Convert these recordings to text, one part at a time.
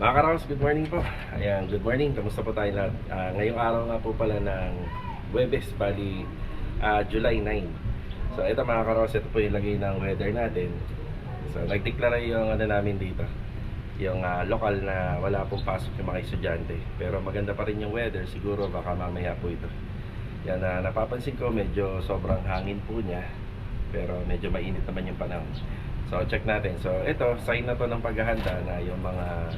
Mga Karaos, good morning po. Ayan, good morning. Kamusta po tayo lahat? Ngayong araw nga po pala ng Huwebes, bali July 9. So ito mga Karaos, ito po yung lagay ng weather natin. So nagdeklara yung ano namin dito, yung lokal na wala pong pasok yung mga estudyante. Pero maganda pa rin yung weather, siguro baka mamaya po ito. Yan, napapansin ko medyo sobrang hangin po niya, pero medyo mainit naman yung panahon. So check natin. So ito, sign na to ng paghahanda na yung mga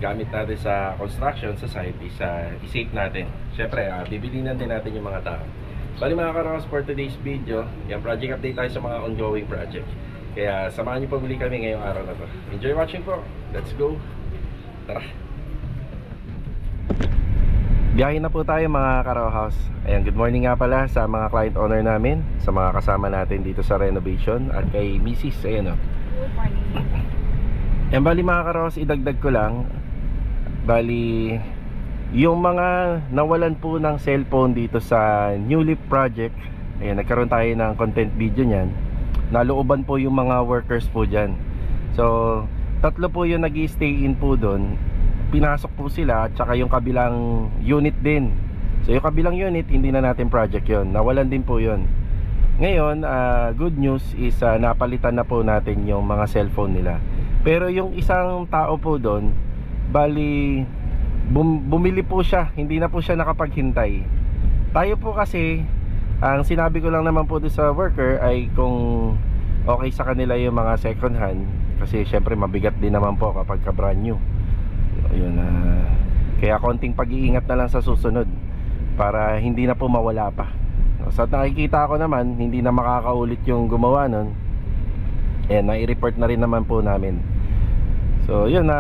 gamit natin sa construction sa site is i-save natin. Siyempre, bibilinan din natin yung mga tao. Bali mga Karaos, for today's video, yung project update tayo sa mga ongoing project. Kaya samahan niyo po muli kami ngayong araw na to. Enjoy watching po. Let's go. Tara. Biyahe na po tayo mga Karaw House. Ayan, good morning nga pala sa mga client owner namin, sa mga kasama natin dito sa renovation, at kay Mrs. Ayan o. Good morning. Ayan, bali mga Karaw House, idagdag ko lang. Bali, yung mga nawalan po ng cellphone dito sa New Leaf Project, ayan, nagkaroon tayo ng content video nyan. Nalooban po yung mga workers po dyan. So, tatlo po yung nag-i-stay in po doon. Pinasok po sila at saka yung kabilang unit din. So yung kabilang unit, hindi na natin project yon, nawalan din po yon. Ngayon, good news is napalitan na po natin yung mga cellphone nila. Pero yung isang tao po doon, bali bumili po siya, hindi na po siya nakapaghintay. Tayo po kasi, ang sinabi ko lang naman po doon sa worker ay kung okay sa kanila yung mga second hand, kasi syempre mabigat din naman po kapag ka brand new. Ayun, kaya konting pag-iingat na lang sa susunod para hindi na po mawala pa. Sa nakikita ko naman, hindi na makakaulit yung gumawa nun. Ayan, nai-report na rin naman po namin. So yun,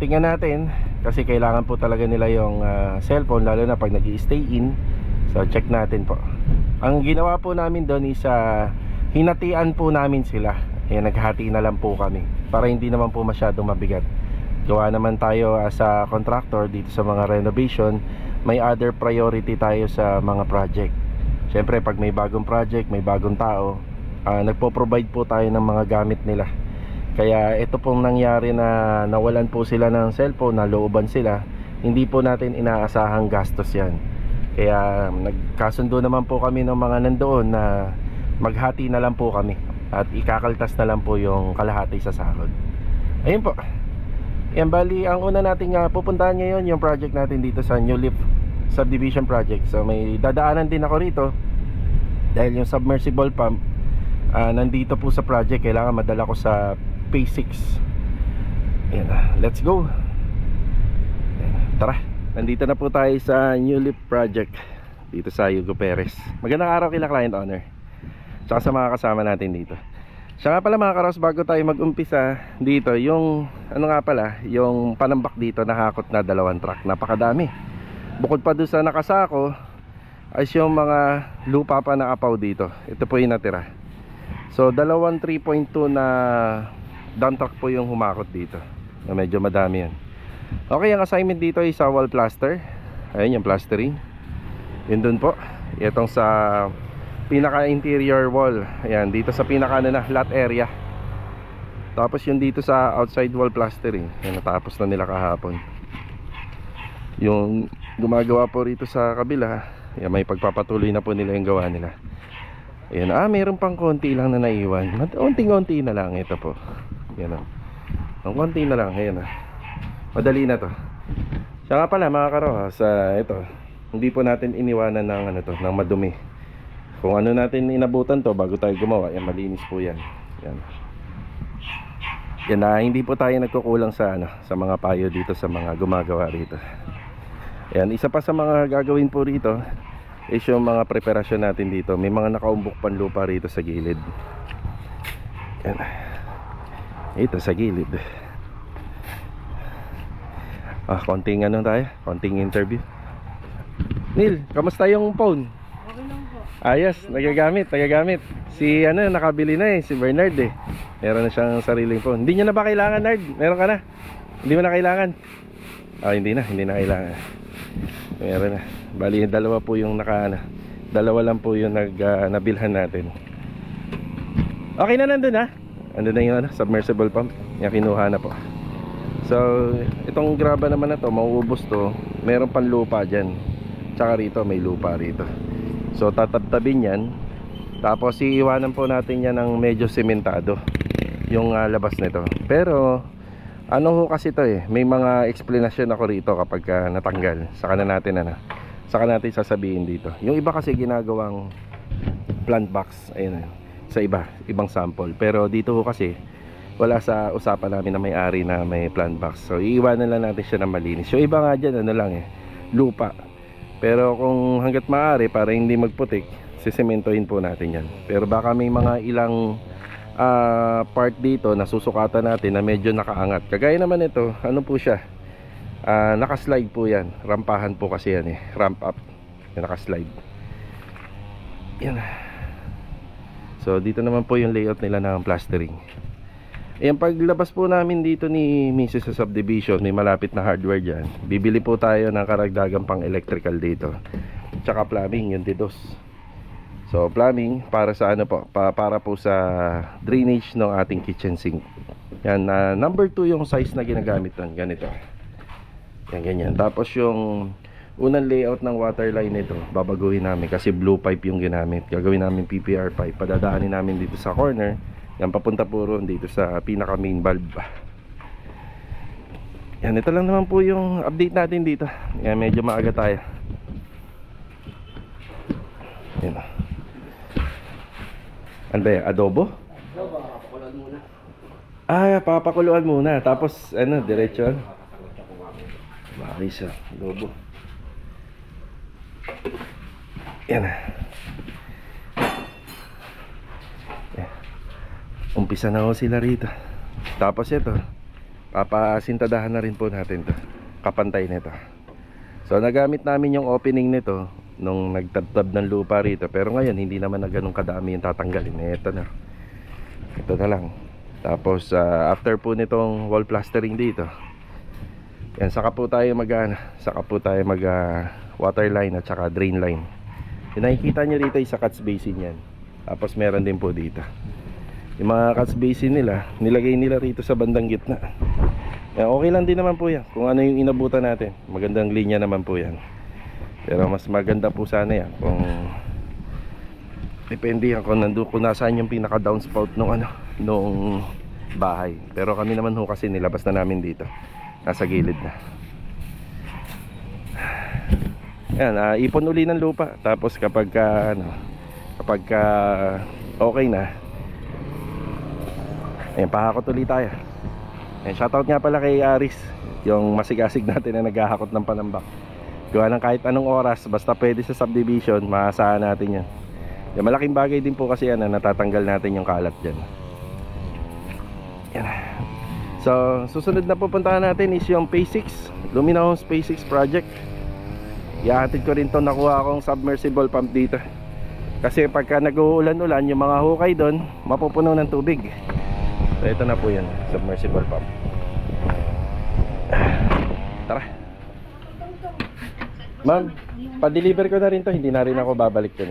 tingnan natin, kasi kailangan po talaga nila yung cellphone, lalo na pag nag-i-stay in. So check natin po. Ang ginawa po namin doon is hinatian po namin sila. Ayan, naghati na lang po kami para hindi naman po masyadong mabigat. Gawa naman tayo as a contractor dito sa mga renovation, may other priority tayo sa mga project. Siyempre pag may bagong project, may bagong tao, nagpo-provide po tayo ng mga gamit nila. Kaya ito pong nangyari na nawalan po sila ng cellphone, nalooban sila, hindi po natin inaasahang gastos yan. Kaya nagkasundo naman po kami ng mga nandoon na maghati na lang po kami at ikakaltas na lang po yung kalahati sa sahod. Ayun po. Yan, bali ang una nating pupuntahan ngayon yung project natin dito sa New Leaf Subdivision Project. So may dadaanan din ako rito dahil yung submersible pump nandito po sa project. Kailangan madala ko sa phase 6. Yan, let's go. Yan, tara, nandito na po tayo sa New Leaf Project dito sa Hugo Perez. Magandang araw kila client owner tsaka sa mga kasama natin dito. Siya nga pala mga Karaos, bago tayo mag-umpisa dito, yung ano nga pala, yung panambak dito nakakot na 2 truck, napakadami. Bukod pa doon sa nakasako ay yung mga lupa pa na apaw dito. Ito po yung natira. So 3.2 na dump truck po yung humakot dito, na medyo madami yan. Okay, ang assignment dito ay sa wall plaster. Ayun yung plastering. Yun dun po, itong sa pinaka interior wall. Ayan, dito sa pinaka lot area. Tapos yung dito sa outside wall plastering, yan, natapos na nila kahapon. Yung gumagawa po rito sa kabila, yan, may pagpapatuloy na po nila yung gawa nila. Ayan, mayroon pang konti lang na naiwan. Unting-unti na lang ito po. Yan, ang konti na lang. Ayan, madali na to. Siya nga pala mga Karohas, ito, hindi po natin iniwanan ng ng madumi. Kung ano natin inabutan to bago tayo gumawa, yan, malinis po yan. Yan. Yan, hindi po tayo nagkukulang sa sa mga payo dito sa mga gumagawa rito. Yan, isa pa sa mga gagawin po rito is yung mga preparasyon natin dito. May mga nakaumbok panlupa rito sa gilid. Yan. Ito sa gilid. Konting tayo, konting interview. Neil, kamusta yung phone? Ayos, nagagamit. Si nakabili na si Bernard meron na siyang sariling phone. Hindi niya na ba kailangan, Nard? Meron ka na? Hindi mo na kailangan? Hindi na kailangan. Meron na. Bali, dalawa po yung dalawa lang po yung nabilhan natin. Okay na, nandun Andun na yung submersible pump. Yan, kinuha na po. So itong graba naman na to, mauubos to. Meron pang lupa dyan, tsaka rito may lupa rito. So tatabtabin yan. Tapos iiwanan po natin yan ng medyo sementado yung labas nito. Pero ano ho kasi to may mga explanation ako rito kapag natanggal. Saka natin sasabihin dito. Yung iba kasi ginagawang plant box, ayun sa ibang sample. Pero dito ho kasi wala sa usapan namin na may-ari na may plant box. So iiwanan lang natin siya ng malinis. Yung iba nga dyan lupa. Pero kung hanggat maaari para hindi magputik, sisementohin po natin yan. Pero baka may mga ilang part dito na susukatan natin na medyo nakaangat. Kagaya naman ito, ano po siya, nakaslide po yan. Rampahan po kasi yan ramp up, nakaslide yan. So dito naman po yung layout nila ng plastering. Ayan, paglabas po namin dito ni Mrs. sa subdivision, may malapit na hardware dyan. Bibili po tayo ng karagdagang pang electrical dito, tsaka plumbing, yung dedos. So plumbing para sa ano po, para po sa drainage ng ating kitchen sink. Yan, number 2 yung size na ginagamit nun, ganito. Yan, ganyan. Tapos yung unang layout ng water line nito, babaguhin namin kasi blue pipe yung ginamit. Gagawin namin PPR pipe, padadaanin namin dito sa corner. Yan, papunta puro dito sa pinaka main valve. Yan, ito lang naman po yung update natin dito. Yan, medyo maaga tayo. Yan. Ano ba yan? Adobo? Adobo, papakuluan muna. Papakuluan muna. Tapos, diretso. Bakit siya? Adobo. Yan. Umpisa na ho sila rito. Tapos ito, papasintadahan na rin po natin to, kapantay nito. So nagamit namin yung opening nito nung nagtabtab ng lupa rito. Pero ngayon hindi naman na ganun kadami yung tatanggalin. Ito na lang. Tapos after po nitong wall plastering dito, yan, saka po tayo mag water line at saka drain line. Yung nakikita nyo rito isa catch basin yan. Tapos meron din po dito yung mga catch basin nila, nilagay nila rito sa bandang gitna. Yan, okay lang din naman po yan kung ano yung inabutan natin. Magandang linya naman po yan. Pero mas maganda po sana yan kung depende yan kung nasaan yung pinaka downspout nung bahay. Pero kami naman ho kasi nilabas na namin dito, nasa gilid na. Yan, ipon uli ng lupa. Tapos kapag okay na, ayan, pahakot ulit tayo. Ayan, shoutout nga pala kay Aris, yung masigasig natin na naghahakot ng panambak. Gawa ng kahit anong oras, basta pwede sa subdivision, maasahan natin yan. Yung malaking bagay din po kasi yan na natatanggal natin yung kalat dyan. Yan. So susunod na pupuntahan natin is yung Phase 6 Lumina Homes Phase 6 project. Ihahatid ko rin to, nakuha akong submersible pump dito. Kasi pagka nag-uulan-ulan, yung mga hukay doon mapupuno ng tubig. So ito na po yan, submersible pump. Tara. Ma'am, pa-deliver ko na rin to, hindi na rin ako babalik to.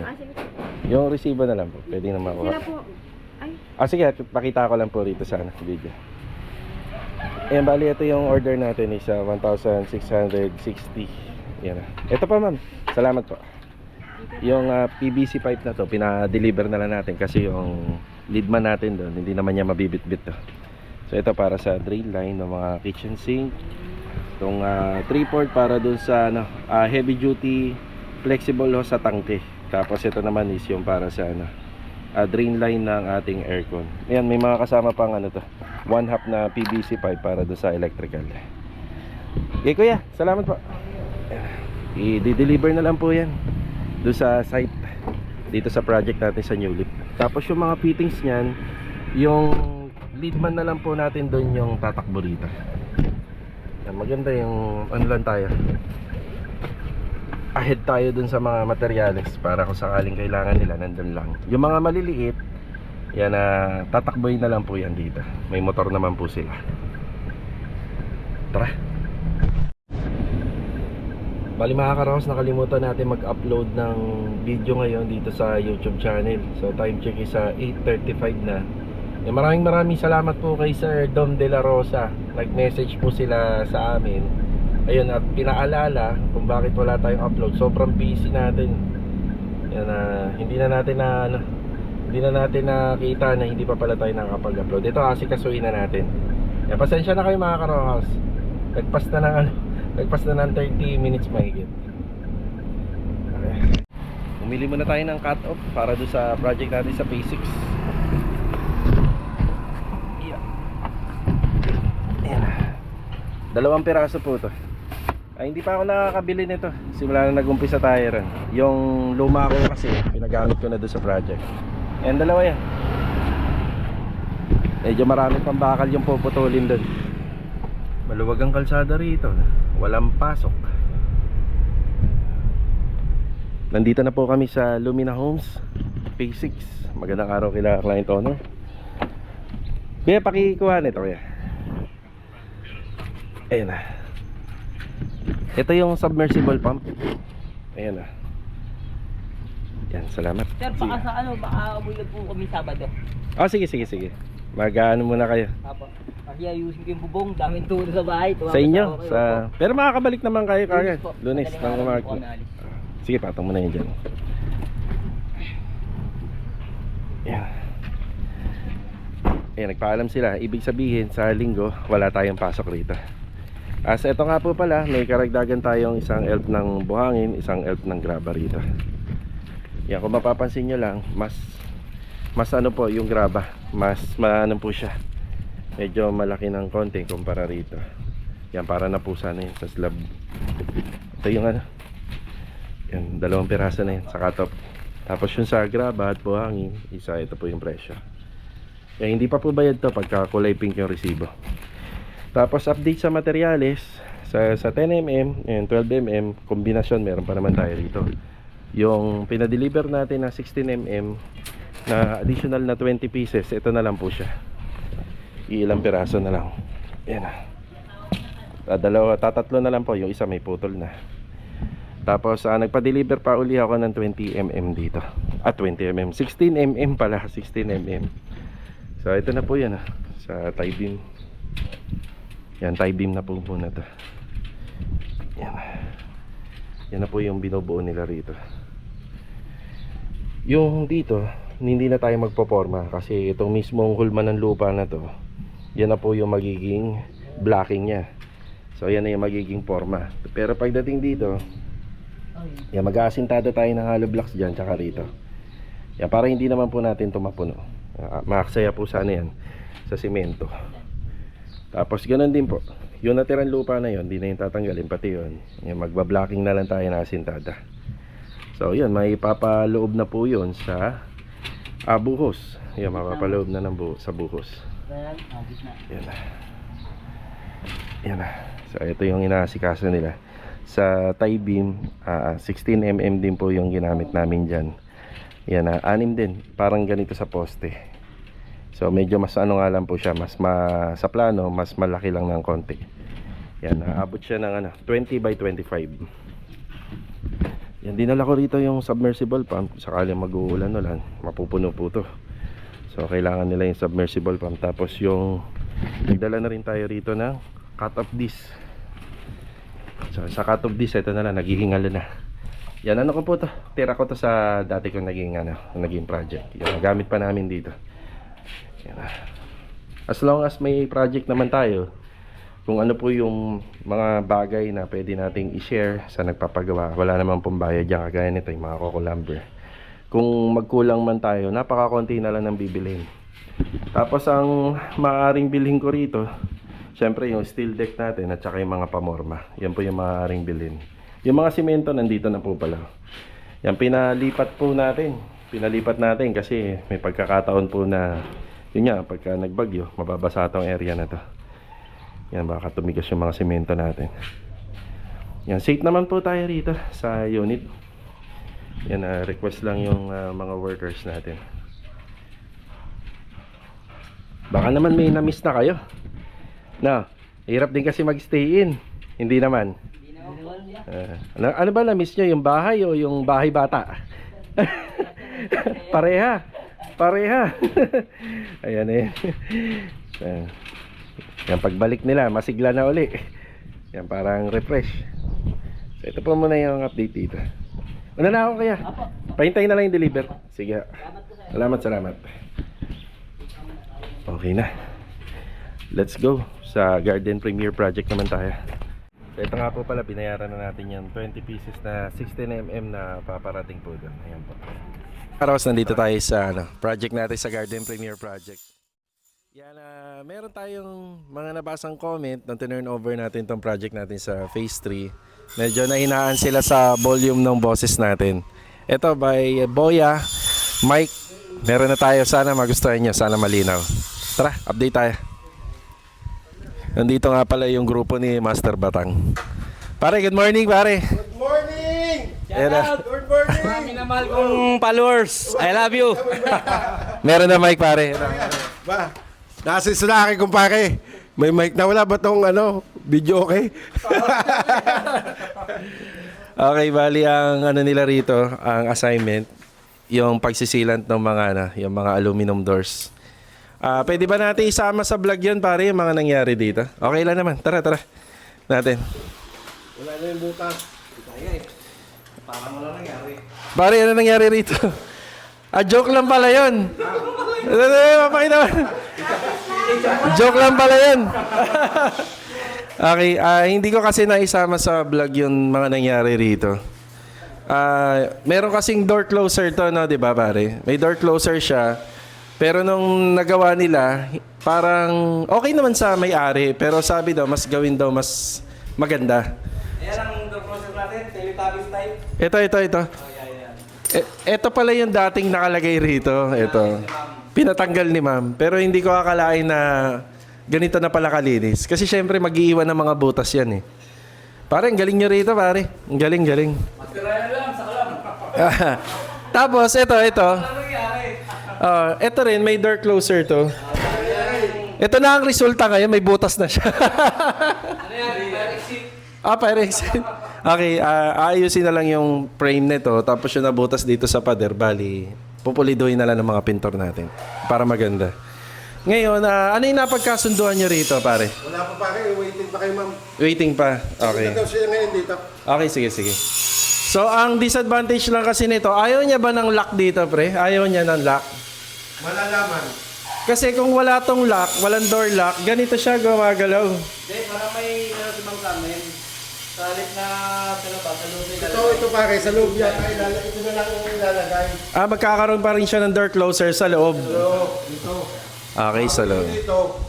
Yung resibo na lang po, pwede na makuha. Sila po. Ay. Sige, pakita ko lang po rito sa video. Ayan, bali ito yung order natin is 1,660. Yan. Ito pa ma'am, salamat po. Yung PVC pipe na to, pina-deliver na lang natin kasi yung leadman natin doon, hindi naman niya mabibit-bit to. So ito para sa drain line ng mga kitchen sink. Itong 3-port para doon sa heavy duty flexible ho sa tangke. Tapos ito naman is yung para sa drain line ng ating aircon. Ayan, may mga kasama pang 1/2 na PVC pipe para doon sa electrical. Okay kuya, salamat po. I-deliver na lang po yan doon sa site dito sa project natin sa New Leaf. Tapos yung mga fittings niyan, yung leadman na lang po natin doon yung tatakbo rito. Maganda yung lang tayo, ahead tayo dun sa mga materyales para kung sakaling kailangan nila nandun lang. Yung mga maliliit yan, tatakboy na lang po yan dito. May motor naman po sila. Tara. Bali mga karos, nakalimutan natin mag-upload ng video ngayon dito sa YouTube channel. So time check is 8:35 na. Maraming salamat po kay Sir Dom De La Rosa nag-message po sila sa amin. Ayun, at pinaalala kung bakit wala tayong upload. Sobrang busy natin. Yan, hindi na natin nakita na hindi pa pala tayo nakapag-upload. Ito asikasuhin na natin. Yan, pasensya na kayo mga karohas. Nagpas na ng 30 minutes mahigit. Okay. Umili muna tayo ng cut-off para doon sa project natin sa Phase 6. Ayan. 2 piraso po to. Ay, hindi pa ako nakakabili nito. Simula na nag-umpisa tayo rin. Yung luma ko kasi pinagamit ko na doon sa project. Ayan, 2 yan. Medyo marami pang bakal yung puputulin doon. Maluwag ang kalsada rito. Walang pasok. Nandito na po kami sa Lumina Homes Phase 6. Magandang araw kila client owner. Kaya pakikuha nito kaya. Ayan na. Ito yung submersible pump. Ayan na. Yan, salamat. Sir, baka sa ano, baka umulan po kami Sabado. Oh, sige. Mag-ano muna kayo. Apo. Kasi ayusin ko yung bubong, daming turo sa bahay. Sa inyo? Pero makakabalik naman kayo kagad. Lunes, Madaling nang araw umaga. po kami alis. Sige, patong mo na yun dyan. Ayan. Ayan, nagpaalam sila. Ibig sabihin, sa linggo, wala tayong pasok rito. Ito nga po pala, may karagdagan tayong isang elf ng buhangin, isang elf ng graba rito. Yan, kung mapapansin nyo lang, mas ano po yung graba, mas maano po siya. Medyo malaki ng konti kumpara rito. Yan, para na po sana yun sa slab. Ito yung ano. Yan, 2 piraso na yun sa cut-off. Tapos yung sa graba at buhangin, isa, ito po yung presyo. Yan, hindi pa po bayad to pagka kulay pink yung resibo. Tapos update sa materyales sa 10mm and 12mm kombinasyon, meron pa naman tayo rito. Yung pinadeliver natin na 16mm na additional na 20 pieces, ito na lang po siya. Ilang piraso na lang. Yan na. Tatatlo na lang po, yung isa may putol na. Tapos nagpa-deliver pa uli ako ng 20mm dito. 20mm, 16mm pala, 16mm. So ito na po yan sa tie beam. Yan, tie beam na po muna to. Yan na po yung binubuo nila rito. Yung dito, hindi na tayo magpoporma kasi itong mismong hulma ng lupa na to, yan na po yung magiging blocking nya. So yan na yung magiging forma. Pero pagdating dito, yan, mag-aasintado tayo ng hollow blocks dyan tsaka rito. Yan, para hindi naman po natin ito mapuno. Maaksaya po sana yan sa simento. Tapos ganoon din po, yung natirang lupa na yon, hindi na yung tatanggalin, pati yun, yung magbablocking na lang tayo na asintada. So yun, may papaloob na po yun sa buhos. Yan, mapapaloob na ng sa buhos. Yan na. So ito yung inaasikaso nila. Sa tie beam, 16mm din po yung ginamit namin dyan. Yan na, 6 din, parang ganito sa poste. So medyo mas ano nga lang po siya, sa plano mas malaki lang ng konti. Yan, aabot siya ng 20 by 25. Yan, dinala ko rito yung submersible pump. Sakaling mag-uulan-ulan, mapupuno po to. So kailangan nila yung submersible pump. Tapos yung nagdala na rin tayo rito ng cut-off disc. So sa cut-off disc, ito na lang, naghihingalo na. Yan, ano ko po to, tira ko to sa dati kong naging project. Yan, gamit pa namin dito. Yan. As long as may project naman tayo, kung ano po yung mga bagay na pwede nating i-share sa nagpapagawa, wala namang pambayad dyan, kagaya nito yung mga coco lumber. Kung magkulang man tayo, napakakonti na lang ng bibilhin. Tapos ang maaaring bilhin ko rito, syempre yung steel deck natin at saka yung mga pamorma. Yan po yung maaaring bilhin. Yung mga simento nandito na po pala. Yan, pinalipat natin kasi may pagkakataon po na yun nga, pagka nagbagyo, mababasa itong area na to. Yan, baka tumigas yung mga simento natin. Yan, safe naman po tayo rito sa unit. Yan, request lang yung mga workers natin. Baka naman may na-miss na kayo. No, hirap din kasi mag-stay in. Hindi naman. Ano ba na-miss nyo? Yung bahay o yung bahay bata? Pareha. Ayan eh. Yan, pagbalik nila, masigla na uli. Yan, parang refresh. So, ito po muna yung update dito. Una na ako kaya. Pahintayin na lang yung deliver. Sige. Salamat. Okay na. Let's go. Sa Garden Premier Project naman tayo. So, ito nga po pala, binayaran na natin yung 20 pieces na 16mm na paparating po doon. Ayan po. Araw, nandito tayo sa project natin sa Garden Premier Project. Yan, meron tayong mga nabasang comment nung turn over natin tong project natin sa Phase 3. Medyo nahinaan sila sa volume ng boses natin. Ito by Boya, Mike. Meron na tayo, sana magustuhan nyo, sana malinaw. Tara, update tayo. Nandito nga pala yung grupo ni Master Batang. Pare, good morning pare. Good morning! Good morning! Marami na mahal kong followers. I love you. Meron na mic pare. Ba, nasa sulaki kumpare. May mic na, wala ba tong video okay? Okay, bali ang nila rito, ang assignment, yung pagsisilant ng mga yung mga aluminum doors. Pwede ba natin isama sa vlog yun pare, yung mga nangyari dito? Okay lang naman. Tara. Natin. Wala na yung butas. Parang wala nangyari. Pare, ano nangyari rito? Joke lang pala yun. Mapakita mo. Joke lang pala yun. Okay, hindi ko kasi naisama sa vlog yung mga nangyari rito. Meron kasing door closer to, no, 'di ba, pare? May door closer siya. Pero nung nagawa nila, parang okay naman sa may-ari, pero sabi daw mas gawin daw mas maganda. Ayan ang door closer natin, Teletubbies type. Ito. Ito pala yung dating nakalagay rito. Ito. Pinatanggal ni ma'am. Pero hindi ko akalain na ganito na pala kalinis. Kasi syempre mag-iiwan ng mga butas yan eh. Pare, ang galing nyo rito pare. Ang galing. Matirayan lang, sa kalam. Tapos, ito. Ito rin, may door closer to. Ito na ang resulta ngayon, may butas na siya. Ano yan? Fire exit. Okay, ayusin na lang yung frame nito. Tapos yung nabutas dito sa pader, bali, pupuliduhin na lang ng mga pintor natin. Para maganda. Ngayon, ano yung napagkasunduan nyo rito, pare? Wala pa pare, waiting pa kayo ma'am. Waiting pa. Okay. Ito daw siya ngayon dito. Okay, sige. So, ang disadvantage lang kasi nito, ayaw niya ba ng lock dito, pre? Ayaw niya ng lock. Malalaman. Kasi kung wala tong lock, walang door lock, ganito siya gumagalaw. Hindi, parang may simang sa amin. Sa halip na sa loob nila. Ito pare, sa loob yan. Ito na lang yung ilalagay. Magkakaroon pa rin siya ng door closer sa loob. Ito. Okay, sa loob. Dito,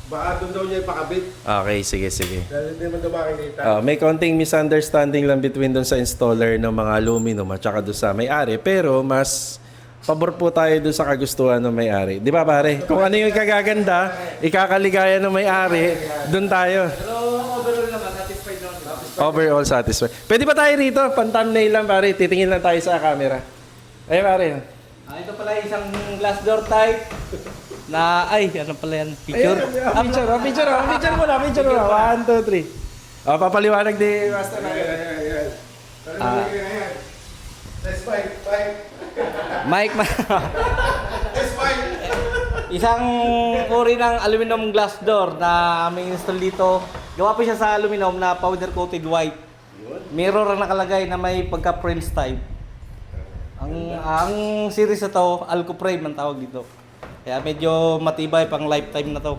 baka doon daw niya ipakabit. Okay, sige. Dahil hindi naman daw makikita. May konting misunderstanding lang between doon sa installer ng mga aluminum at saka doon sa may-ari. Pero mas pabor po tayo doon sa kagustuhan ng may-ari. Di ba pare? Kung ano yung ikagaganda, ikakaligaya ng may-ari, doon tayo. Pero overall naman, satisfied naman sila. Overall satisfied. Pwede ba tayo rito? Pan-thumbnail lang pare. Titingin lang tayo sa camera. Ay pare. Ito pala isang glass door type na, ano pala yan? Picture? Picture mo na. 1, 2, 3. Papaliwanag di Master na. Test five. Mike, isang uri ng aluminum glass door na aming install dito. Gawa po siya sa aluminum na powder coated white. Mirror ang nakalagay na may pagka frames type. Ang series na to, Alco frame ang tawag dito. Kaya medyo matibay pang lifetime na to.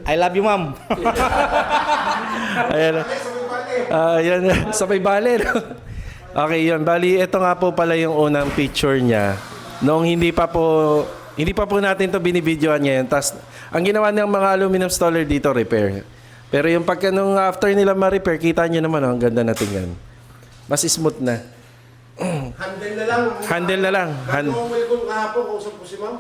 I love you, ma'am. Ayan, sabay bale. Okay, yun. Bali, ito nga po pala yung unang picture niya. Noong hindi pa po natin to binibidyoan ngayon. Tas, ang ginawa ng mga aluminum installer dito, repair. Pero yung pagka nung after nila ma-repair, kita nyo naman, ang ganda na tingnan. Mas smooth na. Handle na lang. Handle. Kung ko kahapon, kausap ko si ma'am.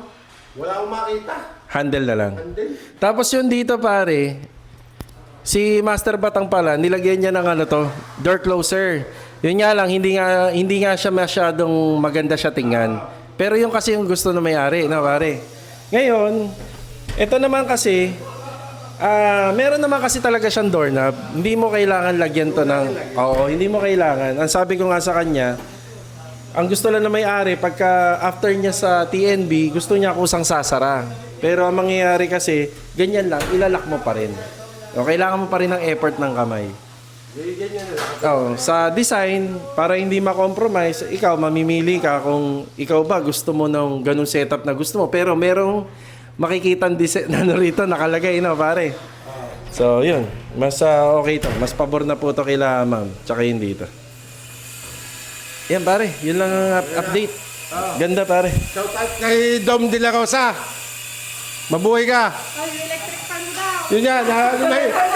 Wala akong makita. Handle na lang. Handle. Tapos yung dito pare, si Master Batang pala, nilagyan niya ng door closer. Yun nga lang, hindi nga siya masyadong maganda siya tingnan. Pero yung kasi yung gusto na may-ari, no pare. Ngayon, ito naman kasi, meron naman kasi talaga siyang doorknob. Hindi mo kailangan lagyan to ng, hindi mo kailangan. Ang sabi ko nga sa kanya, ang gusto lang na may-ari, pagka after niya sa TNB, gusto niya kusang sasara. Pero ang mangyayari kasi, ganyan lang, ilalak mo pa rin. O, kailangan mo pa rin ng effort ng kamay. Oh, sa design, para hindi ma-compromise, ikaw mamimili ka kung ikaw ba gusto mo ng ganung setup na gusto mo. Pero merong makikitang design ano rito nakalagay na pare. So, yun. Mas okay to. Mas pabor na po to kila ma'am. Tsaka yun dito. Yan pare, yun lang ang update. Ganda pare. Shout out kay Dom De La Rosa. Mabuhay ka. Ay, electric fan mo daw. Yun yan,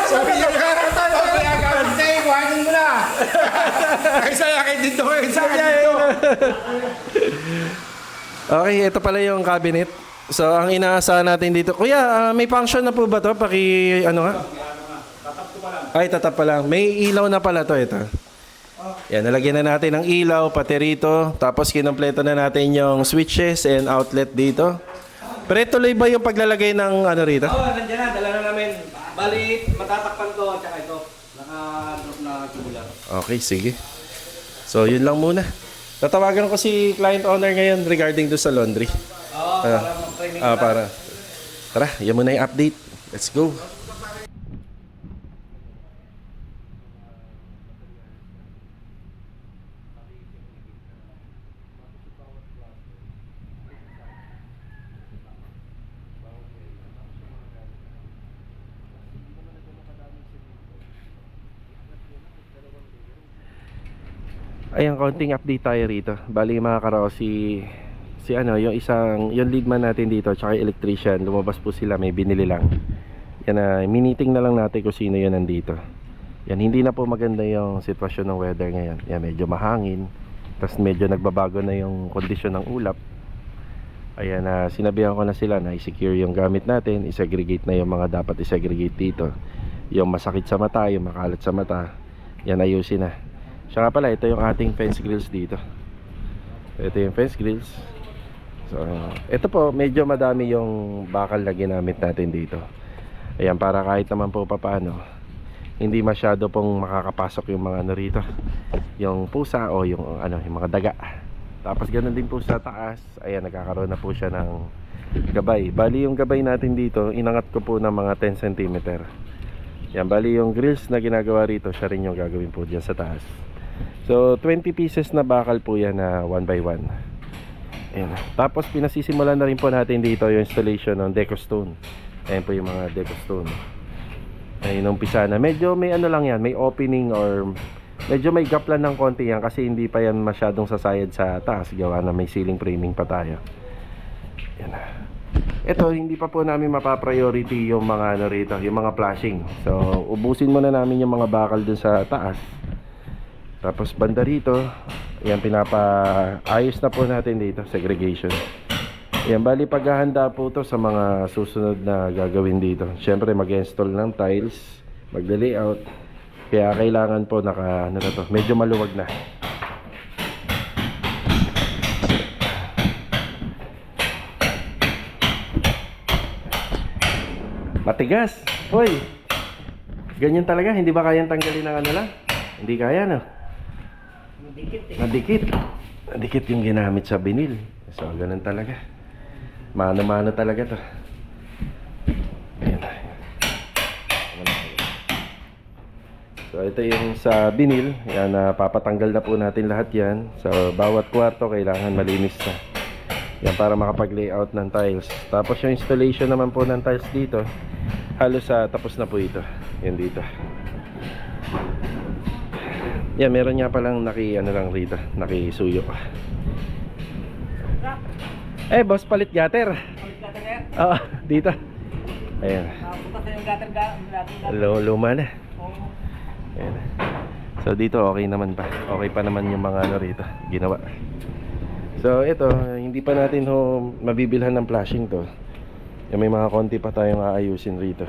sabi niya nakakatawa. Kaya gawin sa'yo, kuhanin mo na. Ay, saya kay dito, kay saya dito. Okay, ito pala yung cabinet. So, ang inaasahan natin dito. Kuya, may function na po ba to? Ano nga? Ay, tatap pa lang. May ilaw na pala to, ito. Yan, nalagyan na natin ng ilaw, pati rito. Tapos, kinompleto na natin yung switches and outlet dito. Pero tuloy ba yung paglalagay ng ano rito? Oo, nandiyan na. Dala na namin. Bali, matatakpan to at saka ito. Naka-drop na tubular. Okay, sige. So, yun lang muna. Tatawagan ko si client owner ngayon regarding do sa laundry. Oo, para mag-training Para. Tara, yan muna yung update. Let's go. Ayan, konting update tayo rito. Bali mga karo, si yung leadman natin dito, tsaka yung electrician, lumabas po sila, may binili lang. Yan, miniting na lang natin kung sino yun nandito. Yan, hindi na po maganda yung sitwasyon ng weather ngayon. Yan, medyo mahangin, tapos medyo nagbabago na yung kondisyon ng ulap. Ayan, sinabihan ko na sila na i-secure yung gamit natin, i-segregate na yung mga dapat i-segregate dito. Yung masakit sa mata, yung makalat sa mata, yan, ayusin na. Siya nga pala, ito yung ating fence grills dito. Ito yung fence grills. So, ito po, medyo madami yung bakal na ginamit natin dito. Ayan, para kahit naman po papaano, hindi masyado pong makakapasok yung mga ano rito. Yung pusa o yung mga daga. Tapos ganun din po sa taas. Ayan, nagkakaroon na po siya ng gabay. Bali yung gabay natin dito, inangat ko po ng mga 10 cm. Yan, bali yung grills na ginagawa rito, siya rin yung gagawin po dyan sa taas. So 20 pieces na bakal po yan na 1 by 1. Ayan. Tapos pinasisimulan na rin po natin dito yung installation ng deco stone. Ayan po yung mga deco stone. Ayun, umpisa na. Medyo may ano lang yan, may opening or medyo may gap lang ng konti yan kasi hindi pa yan masyadong sasayad sa taas. Gawa na may ceiling framing pa tayo. Ayan. Ito, hindi pa po namin mapapriority yung mga ano rito, yung mga flashing. So ubusin muna namin yung mga bakal dun sa taas. Tapos banda rito, ayan, pinapaayos na po natin dito, segregation. Ayan, bali paghahanda po to sa mga susunod na gagawin dito. Siyempre mag-install ng tiles, mag-layout. Kaya kailangan po medyo maluwag na. Matigas. Hoy. Ganyan talaga, hindi ba kayang tanggalin ng ano lang? Hindi kaya, no? Nadikit yung ginamit sa binil. So, ganun talaga. Mano-mano talaga to. Ayan. So, ito yung sa binil. Yan, papatanggal na po natin lahat yan. So, bawat kwarto kailangan malinis na. Yan, para makapag-layout ng tiles. Tapos yung installation naman po ng tiles dito, halos tapos na po ito. Yan dito. Yan, meron nga palang nakisuyo. Boss, palit gutter. Oo, dito. Ayan. Luma na. Ayan. So dito okay naman pa. Okay pa naman yung mga rito ginawa. So ito, hindi pa natin mabibilhan ng flashing to. Yung may mga konti pa tayong aayusin rito.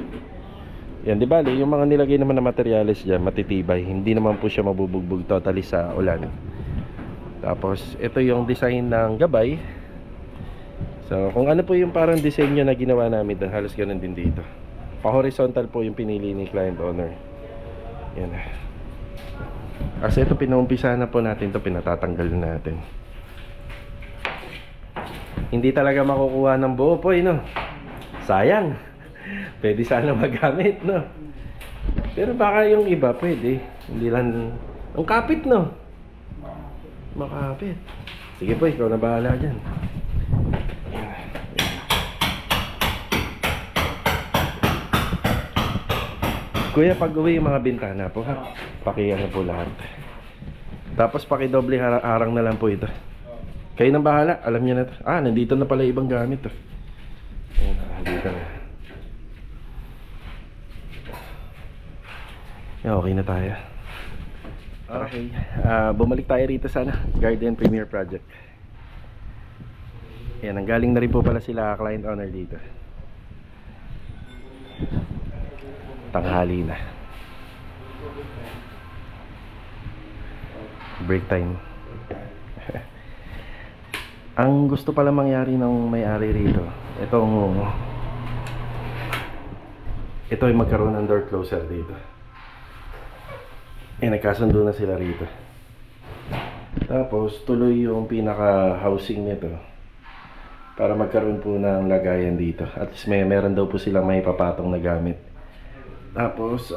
Yan, di ba? Yung mga nilagay naman na materyales dyan, matitibay. Hindi naman po siya mabubugbog totally sa ulan. Tapos, ito yung design ng gabay. So, kung ano po yung parang disenyo na ginawa namin doon, halos ganun din dito. Pa-horizontal po yung pinili ni client owner. Yan. Kasi ito, pinaumpisa na po natin ito, pinatatanggal na natin. Hindi talaga makukuha ng buo po, no? Sayang. Pwede sana magamit, no? Pero baka yung iba pwede. Hindi lang... Ang kapit, no? Makapit. Sige po, ikaw na bahala dyan. Kuya, pag uwi yung mga bintana po, ha? Pakiano po lahat. Tapos pakidoble harang na lang po ito. Kayo nang bahala, alam niyo na to. Ah, nandito na pala ibang gamit to. Ayan, nandito na. Yeah, okay na tayo. Okay. Bumalik tayo rito sana. Garden Premier Project. Ayan, nanggaling na rin po pala sila client owner dito. Tanghali na. Break time. Ang gusto pala mangyari ng may-ari rito, ito ay magkaroon ng door closer dito. Nagkasundo na sila rito. Tapos tuloy yung pinaka housing nito para magkaroon po ng lagayan dito. At least meron daw po silang may papatong na gamit. Tapos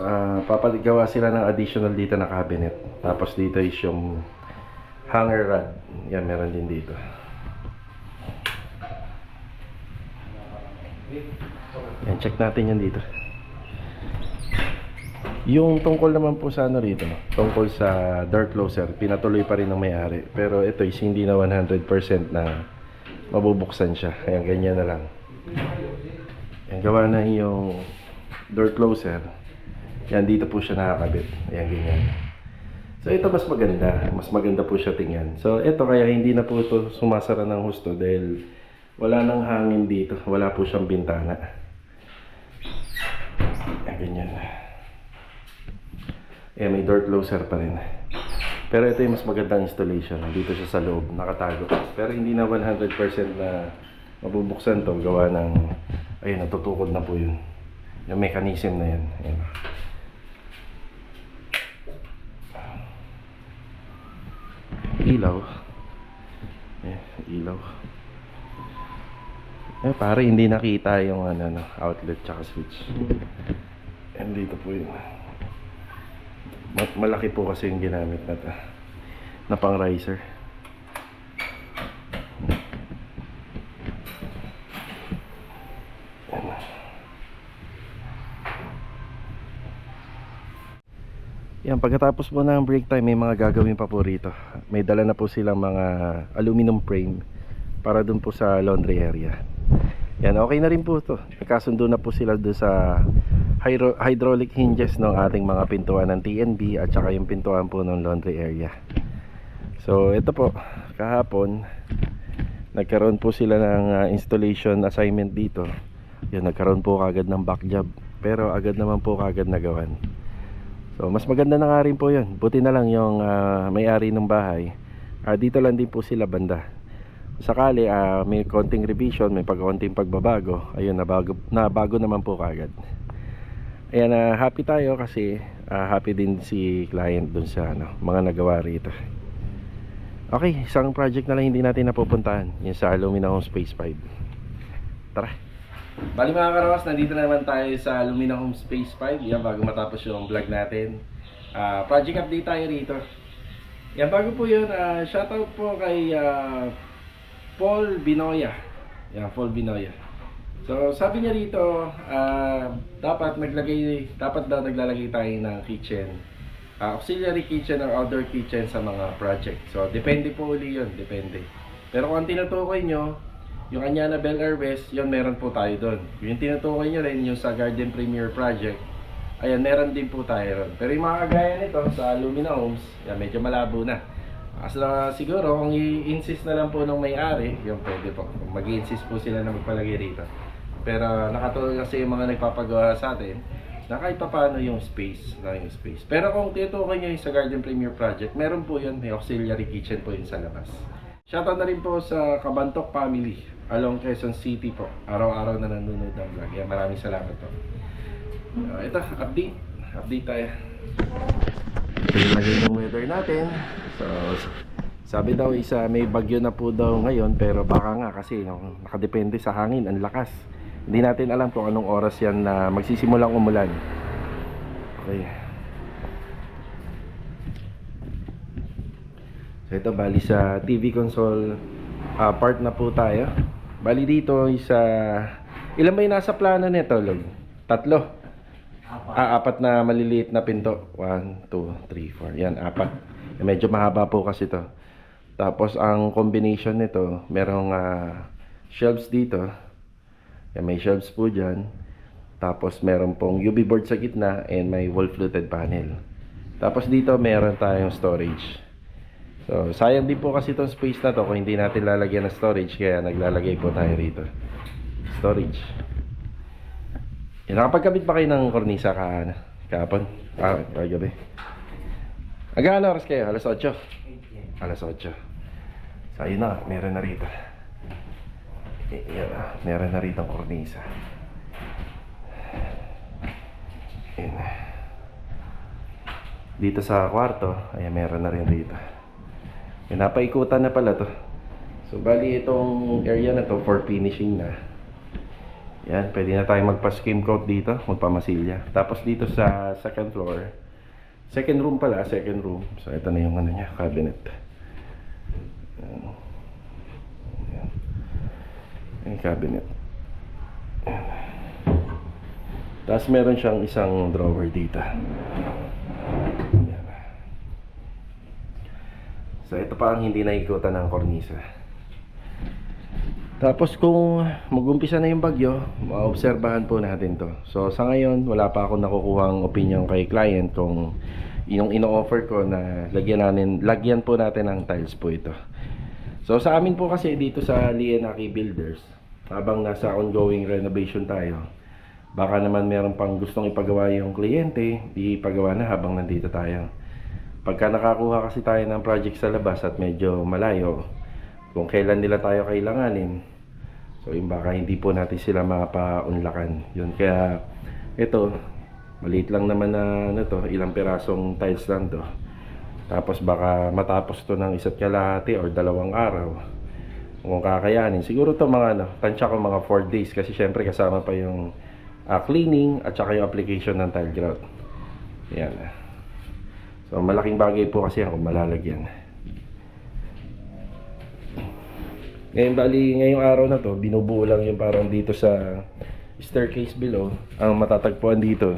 papagawa sila ng additional dito na cabinet. Tapos dito is yung hanger rod. Yan, meron din dito. Yan, check natin yan dito. Yung tungkol naman po sa ano rito, tungkol sa door closer, pinatuloy pa rin ng may-ari. Pero ito is hindi na 100% na mabubuksan siya. Ayan, ganyan na lang. Yan, gawa na yung door closer. Yan, dito po siya nakakabit. Ayan, ganyan. So ito mas maganda. Mas maganda po siya tingnan. So ito kaya hindi na po ito sumasara ng husto dahil wala nang hangin dito. Wala po siyang bintana. Ayan, ganyan. Ayan, may door closer pa rin. Pero ito yung mas magandang installation. Dito siya sa loob, nakatago. Pero hindi na 100% na mabubuksan to. Gawa ng, ayun, natutukod na po yun. Yung mechanism na yan. Ayan. Ilaw. Ayan, ilaw. Pare, hindi nakita yung outlet tsaka switch. And dito po yun. Malaki po kasi yung ginamit na pang riser. Yan, pagkatapos po ng break time, may mga gagawin pa po rito. May dala na po silang mga aluminum frame para dun po sa laundry area. Yan, okay na rin po to. Nagkasundo na po sila doon sa hydraulic hinges ng ating mga pintuan ng TNB at saka yung pintuan po ng laundry area. So ito po, kahapon nagkaroon po sila ng installation assignment dito. Yun, nagkaroon po kagad ng back job, pero agad naman po kagad nagawan. So mas maganda na nga rin po yun. Buti na lang yung may-ari ng bahay, dito lang din po sila banda. Sakali may konting revision, may konting pagbabago, ayun, nabago naman po kagad. Ayan, happy tayo kasi happy din si client dun sa mga nagawa rito. Okay, isang project na lang hindi natin napupuntahan, yung sa Lumina Home Space 5. Tara. Bali mga karawas, nandito na naman tayo sa Lumina Home Space 5. Yan, bago matapos yung vlog natin, project update tayo rito. Yan, bago po yun, shoutout po kay Paul Binoya. Yan, Paul Binoya. So sabi niya rito, dapat daw naglalagay tayo ng kitchen, auxiliary kitchen or outdoor kitchen sa mga project. So depende po uli yun, depende. Pero kung ang tinutukoy nyo, yung Anyana Bel Air West, yun meron po tayo doon. Yung tinutukoy nyo rin, yung sa Garden Premier Project, ayan, meron din po tayo ron. Pero yung mga kagaya nito sa Lumina Homes, yan, medyo malabo na. Siguro kung i-insist na lang po ng may-ari, yung pwede po. Mag-i-insist po sila na magpalagay rito. Pero nakatulong kasi yung mga nagpapagawa sa atin na kahit pa paano yung space. Pero kung tinutukoy nyo yung sa Garden Premier Project, meron po yun, may auxiliary kitchen po yun sa labas. Shoutout na rin po sa Kabantok Family along Quezon City po. Araw-araw na nanonood ng vlog. Yan, maraming salamat po. Ito, update tayo. Ito yung lagay ng weather natin. So, sabi daw may bagyo na po daw ngayon, pero baka nga kasi nakadepende sa hangin, ang lakas. Hindi natin alam kung anong oras yan na magsisimulang umulan. Okay. So ito, bali sa TV console part na po tayo. Bali dito isa, ilan ba yung nasa plano nito, Log? 3. Apat na maliliit na pinto. 1, 2, 3, 4. Yan, 4. Medyo mahaba po kasi to. Tapos ang combination nito, merong shelves dito. Yan, may shelves po dyan. Tapos meron pong UV board sa gitna and may wall fluted panel. Tapos dito meron tayong storage. So, sayang din po kasi itong space na to kung hindi natin lalagyan ng storage, kaya naglalagay po tayo rito. Storage. Nakapagkabit ba kayo ng kornisa kahapon? Gabi. Hanggang oras kayo? Alas 8? Alas 8. So, ayun na. Meron na rito. Meron na rito ang kornisa. Ayan. Dito sa kwarto, ayan, meron na rin rito. Napaikutan na pala to. So, bali itong area na to for finishing na. Yan, pwede na tayong magpa-skim coat dito, magpamasilya. Tapos dito sa second floor, second room pala, second room. So, ito na yung ano niya, cabinet. Yan. Yung cabinet. Yan. Tapos meron siyang isang drawer dito. Yan. So, ito pa ang hindi naikutan ng kornisa. Tapos kung mag-umpisa na yung bagyo, maobserbahan po natin to. So sa ngayon, wala pa akong nakukuhang opinion kay client kung yung ino-offer ko na lagyan po natin ng tiles po ito. So sa amin po kasi dito sa Lienaki Builders, habang nasa ongoing renovation tayo, baka naman meron pang gustong ipagawa yung kliyente, di ipagawa na habang nandito tayo. Pagka nakakuha kasi tayo ng project sa labas at medyo malayo, kung kailan nila tayo kailanganin, so yung baka hindi po natin sila mapa-unlakan. Yun, kaya ito, maliit lang naman na ano to, ilang pirasong tiles lang to. Tapos baka matapos to ng 1 kalahati or 2 araw. Kung kakayanin, siguro to mga ano, tansya ko mga 4 days kasi syempre kasama pa yung cleaning at saka yung application ng tile grout. Yan. So malaking bagay po kasi ako malalagyan. Ngayon bali, ngayong araw na to, binubuo lang yung parang dito sa staircase below. Ang matatagpuan dito,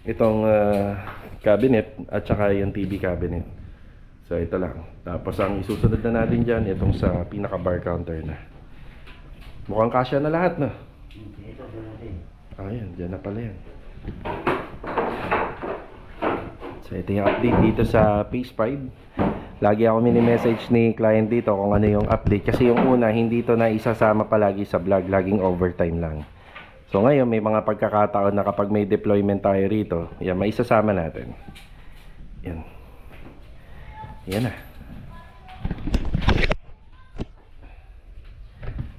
itong cabinet at saka yung TV cabinet. So ito lang. Tapos ang isusunod na natin dyan, itong sa pinaka bar counter na. Mukhang kasya na lahat, no? Ayan, dyan na pala yan. So ito yung update dito sa Phase 5. Lagi ako mini-message ni client dito kung ano yung update. Kasi yung una, hindi to na isasama palagi sa vlog. Laging overtime lang. So ngayon, may mga pagkakataon na kapag may deployment tayo rito, yan, may isasama natin. Yan. Yan na.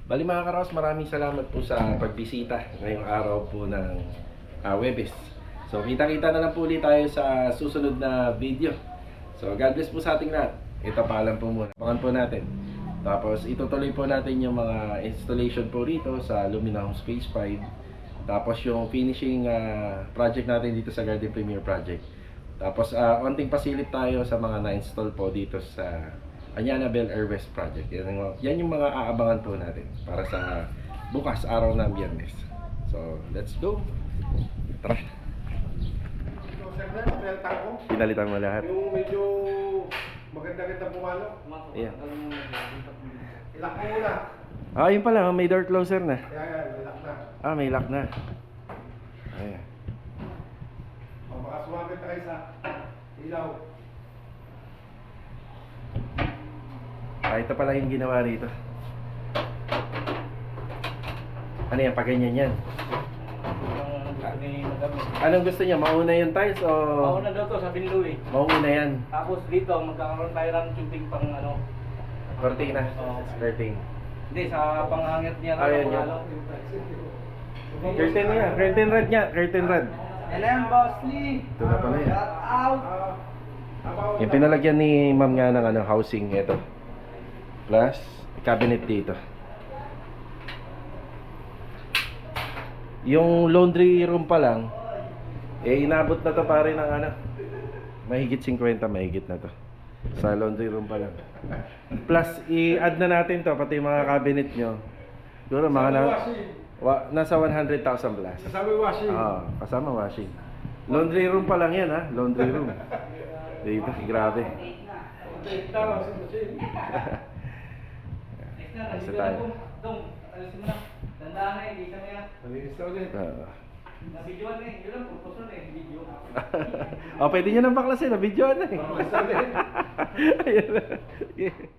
Bali mga karos, maraming salamat po sa pagbisita ngayong araw po ng Webes. So kita-kita na lang po ulit tayo sa susunod na video. So, God bless po sa ating lahat. Ito paalam po muna. Bakan po natin. Tapos, itutuloy po natin yung mga installation po rito sa Lumina Homes Phase 5. Tapos, yung finishing project natin dito sa Garden Premier Project. Tapos, onting pasilip tayo sa mga na-install po dito sa Anyana Bel Air West Project. Yan yung mga aabangan po natin para sa bukas, araw ng Biyernes. So, let's go. Tara. Pinalitan mo lahat. Yung medyo maganda-ganda pumalo. Ayan. Ilak mo muna. Yun pala, may door closer na. Yan, ilak na. May lock na. Ayan. Baka sumabit tayo sa ilaw. Ito pala yung ginawa rito. Ano yan? Paganyan yan. Anong gusto niya? Mauna yung tiles o? Mauna daw to, sabi ni Louie. Mauna yan. Tapos dito, magkakaroon tayo ng tubig pang ano. Cortina. Oo. Curtain. Hindi, sa panghangit niya. Ayan yan. Curtain niya. Curtain rod niya. Curtain rod. Alam, Boss Lee. Ito na pala yan. Shout out. Yung pinalagyan ni ma'am nga ng housing. Ito. Plus, cabinet dito. Yung laundry room pa lang, inabot na to pare ng ano, mahigit 50, mahigit na to. Sa laundry room pa lang. Plus, i-add na natin to, pati yung mga cabinet nyo. Siguro mga nasa 100,000 plus. Kasama washing. Kasama washing. Laundry room pa lang yan ha, laundry room. Dito, grabe. Isa tayo. Dong, alisin mo na. Tandaan na, hindi kami na. Malinis na ulit. Nabidyoan na eh. Yun lang, purpose na eh. Video. Pwede nyo nang baklasin, na video na eh. Basta ulit. Ayun.